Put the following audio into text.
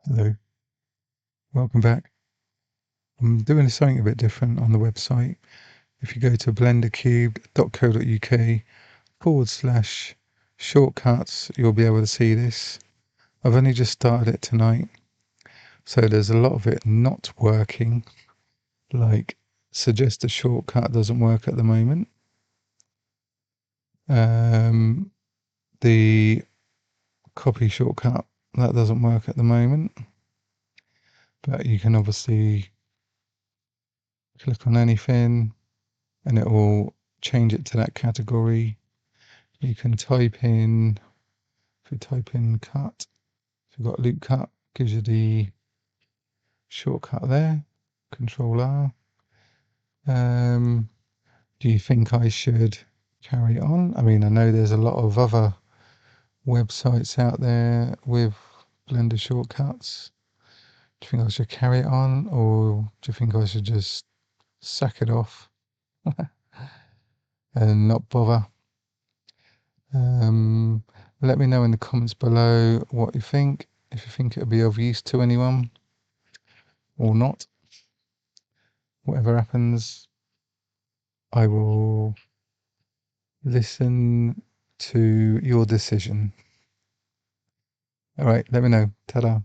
Hello, welcome back. I'm doing something a bit different on the website. If you go to blendercube.co.uk/shortcuts, you'll be able to see this. I've only just started it tonight, so there's a lot of it not working, like suggest a shortcut doesn't work at the moment. The copy shortcut, that doesn't work at the moment, but you can obviously click on anything and it will change it to that category. You can type in, if you type in cut, if you've got loop cut, gives you the shortcut there, Control R. Do you think I should carry on? I mean, I know there's a lot of other websites out there with Blender shortcuts. Do you think I should carry it on, or do you think I should just sack it off and not bother? Let me know in the comments below what you think, if you think it'll be of use to anyone or not. Whatever happens, I will listen to your decision. All right, let me know. Ta-da.